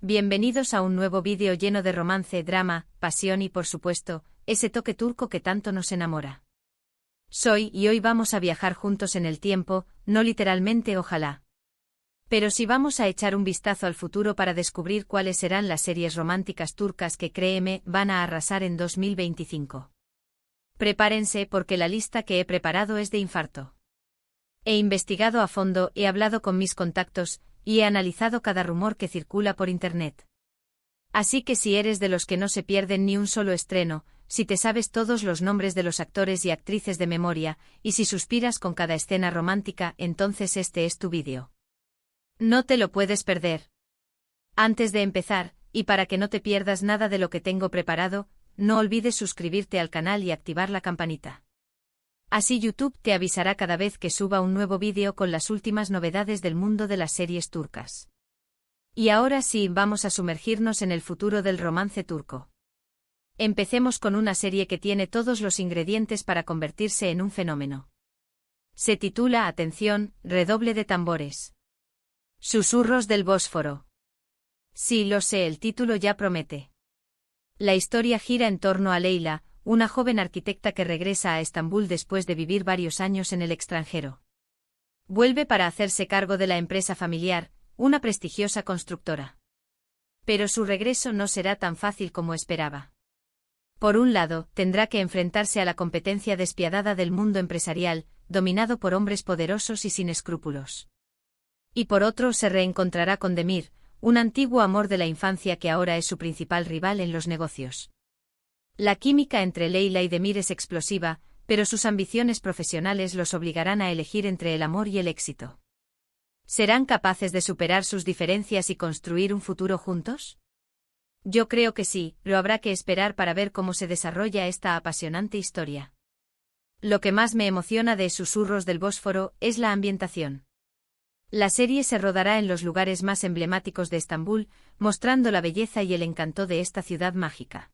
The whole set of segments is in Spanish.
Bienvenidos a un nuevo vídeo lleno de romance, drama, pasión y, por supuesto, ese toque turco que tanto nos enamora. Soy y hoy vamos a viajar juntos en el tiempo, no literalmente, ojalá. Pero sí vamos a echar un vistazo al futuro para descubrir cuáles serán las series románticas turcas que, créeme, van a arrasar en 2025. Prepárense porque la lista que he preparado es de infarto. He investigado a fondo, he hablado con mis contactos, y he analizado cada rumor que circula por internet. Así que si eres de los que no se pierden ni un solo estreno, si te sabes todos los nombres de los actores y actrices de memoria, y si suspiras con cada escena romántica, entonces este es tu vídeo. No te lo puedes perder. Antes de empezar, y para que no te pierdas nada de lo que tengo preparado, no olvides suscribirte al canal y activar la campanita. Así YouTube te avisará cada vez que suba un nuevo vídeo con las últimas novedades del mundo de las series turcas. Y ahora sí, vamos a sumergirnos en el futuro del romance turco. Empecemos con una serie que tiene todos los ingredientes para convertirse en un fenómeno. Se titula, atención, redoble de tambores. Susurros del Bósforo. Sí, lo sé, el título ya promete. La historia gira en torno a Leyla, una joven arquitecta que regresa a Estambul después de vivir varios años en el extranjero. Vuelve para hacerse cargo de la empresa familiar, una prestigiosa constructora. Pero su regreso no será tan fácil como esperaba. Por un lado, tendrá que enfrentarse a la competencia despiadada del mundo empresarial, dominado por hombres poderosos y sin escrúpulos. Y por otro, se reencontrará con Demir, un antiguo amor de la infancia que ahora es su principal rival en los negocios. La química entre Leyla y Demir es explosiva, pero sus ambiciones profesionales los obligarán a elegir entre el amor y el éxito. ¿Serán capaces de superar sus diferencias y construir un futuro juntos? Yo creo que sí, lo habrá que esperar para ver cómo se desarrolla esta apasionante historia. Lo que más me emociona de Susurros del Bósforo es la ambientación. La serie se rodará en los lugares más emblemáticos de Estambul, mostrando la belleza y el encanto de esta ciudad mágica.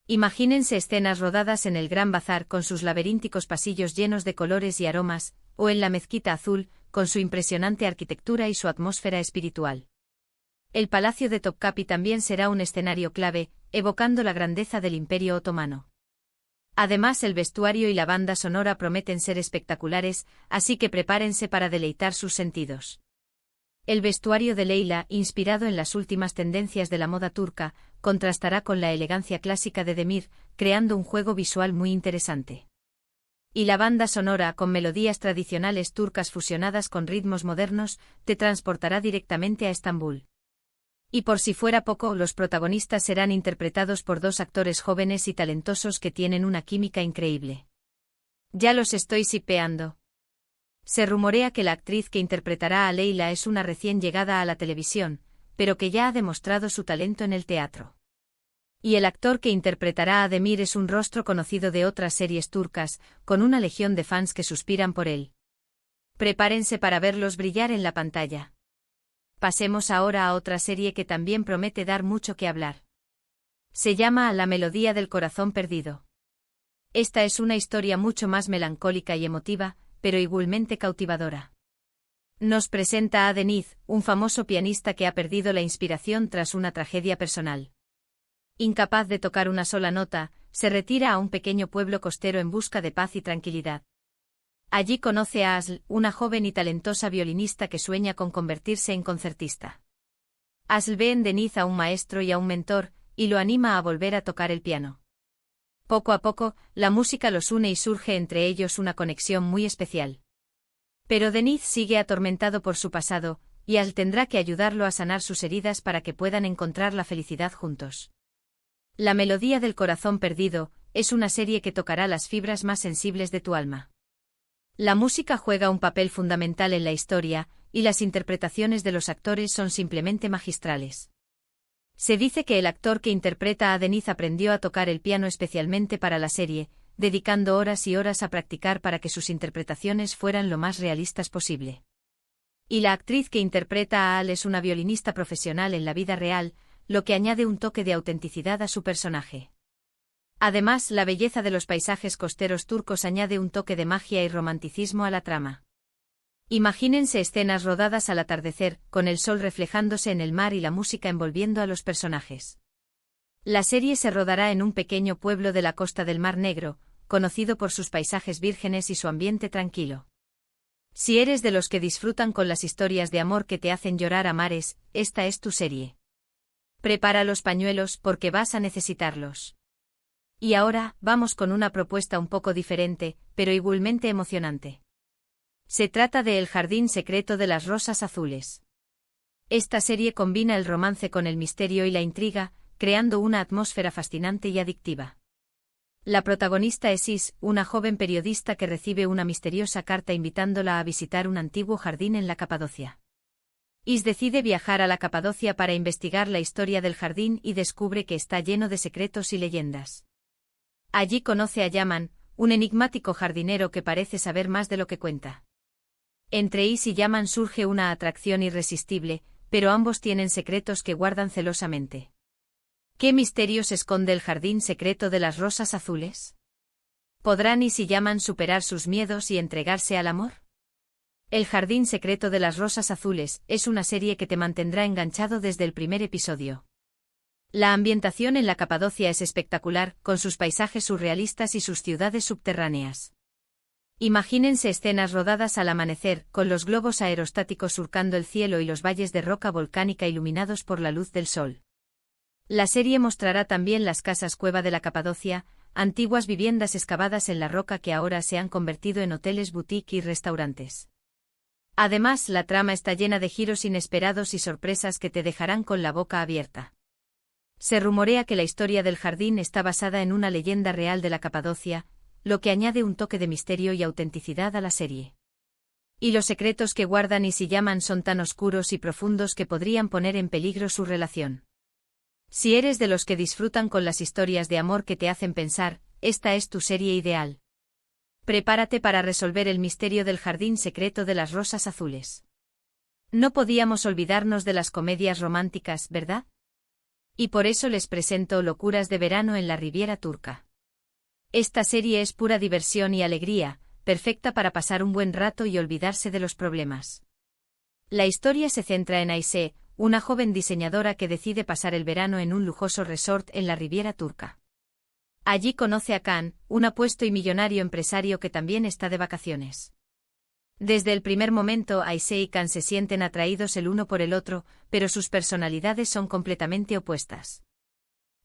Imagínense escenas rodadas en el Gran Bazar con sus laberínticos pasillos llenos de colores y aromas, o en la Mezquita Azul, con su impresionante arquitectura y su atmósfera espiritual. El Palacio de Topkapi también será un escenario clave, evocando la grandeza del Imperio Otomano. Además, el vestuario y la banda sonora prometen ser espectaculares, así que prepárense para deleitar sus sentidos. El vestuario de Leyla, inspirado en las últimas tendencias de la moda turca, contrastará con la elegancia clásica de Demir, creando un juego visual muy interesante. Y la banda sonora, con melodías tradicionales turcas fusionadas con ritmos modernos, te transportará directamente a Estambul. Y por si fuera poco, los protagonistas serán interpretados por dos actores jóvenes y talentosos que tienen una química increíble. Ya los estoy shipeando. Se rumorea que la actriz que interpretará a Leyla es una recién llegada a la televisión, pero que ya ha demostrado su talento en el teatro. Y el actor que interpretará a Demir es un rostro conocido de otras series turcas, con una legión de fans que suspiran por él. Prepárense para verlos brillar en la pantalla. Pasemos ahora a otra serie que también promete dar mucho que hablar. Se llama La melodía del corazón perdido. Esta es una historia mucho más melancólica y emotiva, pero igualmente cautivadora. Nos presenta a Deniz, un famoso pianista que ha perdido la inspiración tras una tragedia personal. Incapaz de tocar una sola nota, se retira a un pequeño pueblo costero en busca de paz y tranquilidad. Allí conoce a Asl, una joven y talentosa violinista que sueña con convertirse en concertista. Asl ve en Deniz a un maestro y a un mentor, y lo anima a volver a tocar el piano. Poco a poco, la música los une y surge entre ellos una conexión muy especial. Pero Deniz sigue atormentado por su pasado, y Asl tendrá que ayudarlo a sanar sus heridas para que puedan encontrar la felicidad juntos. La melodía del corazón perdido es una serie que tocará las fibras más sensibles de tu alma. La música juega un papel fundamental en la historia, y las interpretaciones de los actores son simplemente magistrales. Se dice que el actor que interpreta a Deniz aprendió a tocar el piano especialmente para la serie, dedicando horas y horas a practicar para que sus interpretaciones fueran lo más realistas posible. Y la actriz que interpreta a Al es una violinista profesional en la vida real, lo que añade un toque de autenticidad a su personaje. Además, la belleza de los paisajes costeros turcos añade un toque de magia y romanticismo a la trama. Imagínense escenas rodadas al atardecer, con el sol reflejándose en el mar y la música envolviendo a los personajes. La serie se rodará en un pequeño pueblo de la costa del Mar Negro, conocido por sus paisajes vírgenes y su ambiente tranquilo. Si eres de los que disfrutan con las historias de amor que te hacen llorar a mares, esta es tu serie. Prepara los pañuelos porque vas a necesitarlos. Y ahora, vamos con una propuesta un poco diferente, pero igualmente emocionante. Se trata de El jardín secreto de las rosas azules. Esta serie combina el romance con el misterio y la intriga, creando una atmósfera fascinante y adictiva. La protagonista es Is, una joven periodista que recibe una misteriosa carta invitándola a visitar un antiguo jardín en la Capadocia. Is decide viajar a la Capadocia para investigar la historia del jardín y descubre que está lleno de secretos y leyendas. Allí conoce a Yaman, un enigmático jardinero que parece saber más de lo que cuenta. Entre Is y Yaman surge una atracción irresistible, pero ambos tienen secretos que guardan celosamente. ¿Qué misterios esconde el jardín secreto de las rosas azules? ¿Podrán Is y Yaman superar sus miedos y entregarse al amor? El jardín secreto de las rosas azules es una serie que te mantendrá enganchado desde el primer episodio. La ambientación en la Capadocia es espectacular, con sus paisajes surrealistas y sus ciudades subterráneas. Imagínense escenas rodadas al amanecer, con los globos aerostáticos surcando el cielo y los valles de roca volcánica iluminados por la luz del sol. La serie mostrará también las casas cueva de la Capadocia, antiguas viviendas excavadas en la roca que ahora se han convertido en hoteles boutique y restaurantes. Además, la trama está llena de giros inesperados y sorpresas que te dejarán con la boca abierta. Se rumorea que la historia del jardín está basada en una leyenda real de la Capadocia, lo que añade un toque de misterio y autenticidad a la serie. Y los secretos que guardan Is y Yaman son tan oscuros y profundos que podrían poner en peligro su relación. Si eres de los que disfrutan con las historias de amor que te hacen pensar, esta es tu serie ideal. Prepárate para resolver el misterio del jardín secreto de las rosas azules. No podíamos olvidarnos de las comedias románticas, ¿verdad? Y por eso les presento Locuras de verano en la Riviera Turca. Esta serie es pura diversión y alegría, perfecta para pasar un buen rato y olvidarse de los problemas. La historia se centra en Ayse, una joven diseñadora que decide pasar el verano en un lujoso resort en la Riviera Turca. Allí conoce a Khan, un apuesto y millonario empresario que también está de vacaciones. Desde el primer momento Ayse y Khan se sienten atraídos el uno por el otro, pero sus personalidades son completamente opuestas.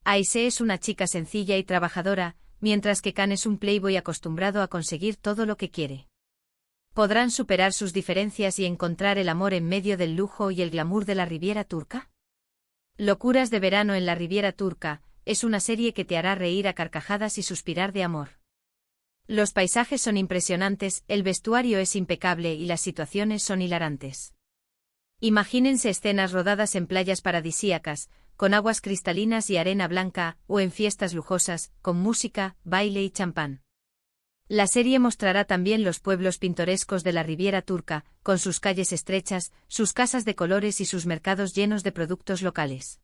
Ayse es una chica sencilla y trabajadora, mientras que Khan es un playboy acostumbrado a conseguir todo lo que quiere. ¿Podrán superar sus diferencias y encontrar el amor en medio del lujo y el glamour de la Riviera Turca? Locuras de verano en la Riviera Turca es una serie que te hará reír a carcajadas y suspirar de amor. Los paisajes son impresionantes, el vestuario es impecable y las situaciones son hilarantes. Imagínense escenas rodadas en playas paradisíacas, con aguas cristalinas y arena blanca, o en fiestas lujosas, con música, baile y champán. La serie mostrará también los pueblos pintorescos de la Riviera Turca, con sus calles estrechas, sus casas de colores y sus mercados llenos de productos locales.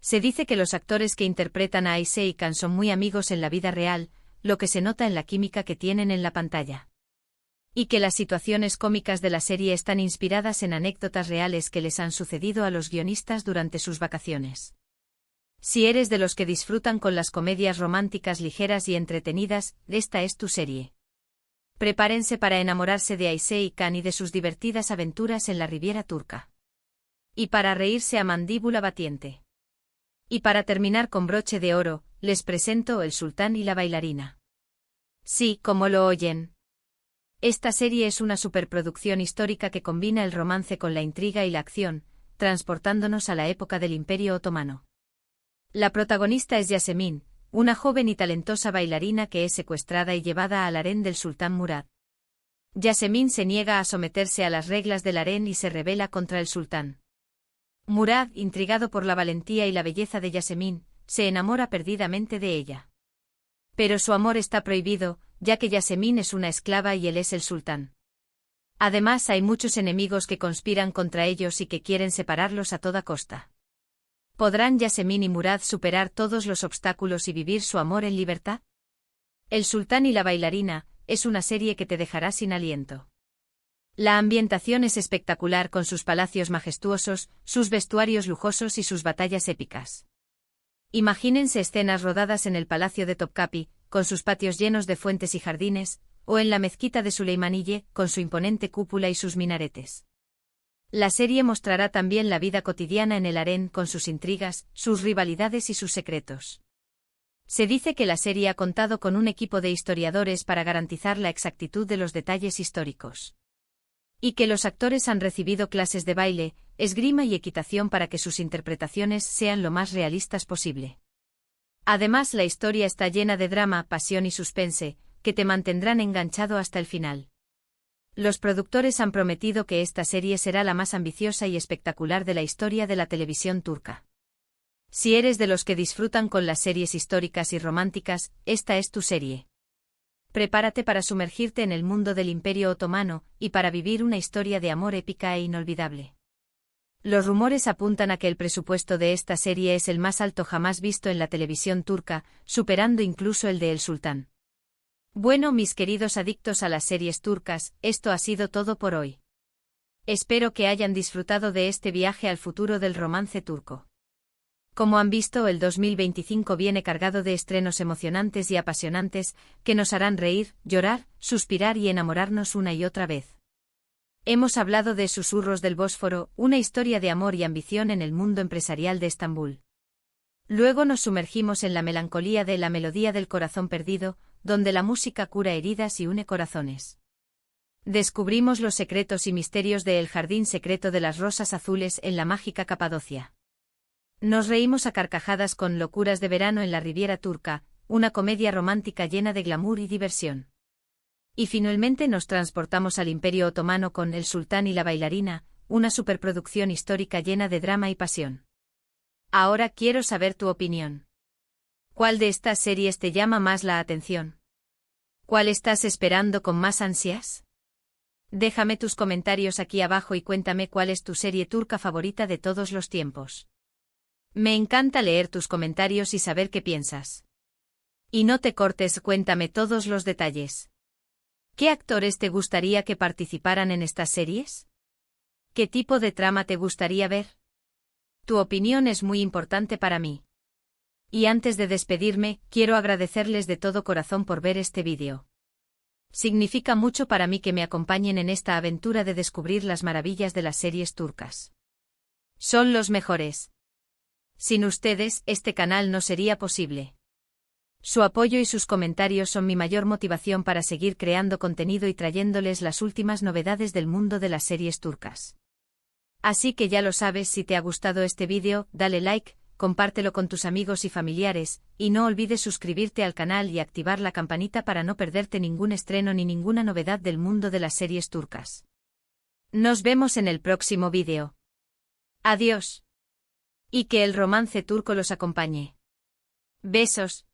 Se dice que los actores que interpretan a Ayse y Khan son muy amigos en la vida real, lo que se nota en la química que tienen en la pantalla. Y que las situaciones cómicas de la serie están inspiradas en anécdotas reales que les han sucedido a los guionistas durante sus vacaciones. Si eres de los que disfrutan con las comedias románticas ligeras y entretenidas, esta es tu serie. Prepárense para enamorarse de Ayse y Khan y de sus divertidas aventuras en la Riviera Turca. Y para reírse a mandíbula batiente. Y para terminar con broche de oro, les presento El sultán y la bailarina. Sí, como lo oyen. Esta serie es una superproducción histórica que combina el romance con la intriga y la acción, transportándonos a la época del Imperio Otomano. La protagonista es Yasemin, una joven y talentosa bailarina que es secuestrada y llevada al harén del sultán Murad. Yasemin se niega a someterse a las reglas del harén y se rebela contra el sultán. Murad, intrigado por la valentía y la belleza de Yasemin, se enamora perdidamente de ella. Pero su amor está prohibido, ya que Yasemin es una esclava y él es el sultán. Además, hay muchos enemigos que conspiran contra ellos y que quieren separarlos a toda costa. ¿Podrán Yasemin y Murad superar todos los obstáculos y vivir su amor en libertad? El sultán y la bailarina es una serie que te dejará sin aliento. La ambientación es espectacular con sus palacios majestuosos, sus vestuarios lujosos y sus batallas épicas. Imagínense escenas rodadas en el Palacio de Topkapi, con sus patios llenos de fuentes y jardines, o en la mezquita de Suleimaniyye, con su imponente cúpula y sus minaretes. La serie mostrará también la vida cotidiana en el harén con sus intrigas, sus rivalidades y sus secretos. Se dice que la serie ha contado con un equipo de historiadores para garantizar la exactitud de los detalles históricos. Y que los actores han recibido clases de baile, esgrima y equitación para que sus interpretaciones sean lo más realistas posible. Además, la historia está llena de drama, pasión y suspense, que te mantendrán enganchado hasta el final. Los productores han prometido que esta serie será la más ambiciosa y espectacular de la historia de la televisión turca. Si eres de los que disfrutan con las series históricas y románticas, esta es tu serie. Prepárate para sumergirte en el mundo del Imperio Otomano, y para vivir una historia de amor épica e inolvidable. Los rumores apuntan a que el presupuesto de esta serie es el más alto jamás visto en la televisión turca, superando incluso el de El Sultán. Bueno, mis queridos adictos a las series turcas, esto ha sido todo por hoy. Espero que hayan disfrutado de este viaje al futuro del romance turco. Como han visto, el 2025 viene cargado de estrenos emocionantes y apasionantes, que nos harán reír, llorar, suspirar y enamorarnos una y otra vez. Hemos hablado de Susurros del Bósforo, una historia de amor y ambición en el mundo empresarial de Estambul. Luego nos sumergimos en la melancolía de La melodía del corazón perdido, donde la música cura heridas y une corazones. Descubrimos los secretos y misterios de El jardín secreto de las rosas azules en la mágica Capadocia. Nos reímos a carcajadas con Locuras de verano en la Riviera turca, una comedia romántica llena de glamour y diversión. Y finalmente nos transportamos al Imperio Otomano con El sultán y la bailarina, una superproducción histórica llena de drama y pasión. Ahora quiero saber tu opinión. ¿Cuál de estas series te llama más la atención? ¿Cuál estás esperando con más ansias? Déjame tus comentarios aquí abajo y cuéntame cuál es tu serie turca favorita de todos los tiempos. Me encanta leer tus comentarios y saber qué piensas. Y no te cortes, cuéntame todos los detalles. ¿Qué actores te gustaría que participaran en estas series? ¿Qué tipo de trama te gustaría ver? Tu opinión es muy importante para mí. Y antes de despedirme, quiero agradecerles de todo corazón por ver este vídeo. Significa mucho para mí que me acompañen en esta aventura de descubrir las maravillas de las series turcas. Son los mejores. Sin ustedes, este canal no sería posible. Su apoyo y sus comentarios son mi mayor motivación para seguir creando contenido y trayéndoles las últimas novedades del mundo de las series turcas. Así que ya lo sabes, si te ha gustado este vídeo, dale like, compártelo con tus amigos y familiares, y no olvides suscribirte al canal y activar la campanita para no perderte ningún estreno ni ninguna novedad del mundo de las series turcas. Nos vemos en el próximo vídeo. Adiós. Y que el romance turco los acompañe. Besos.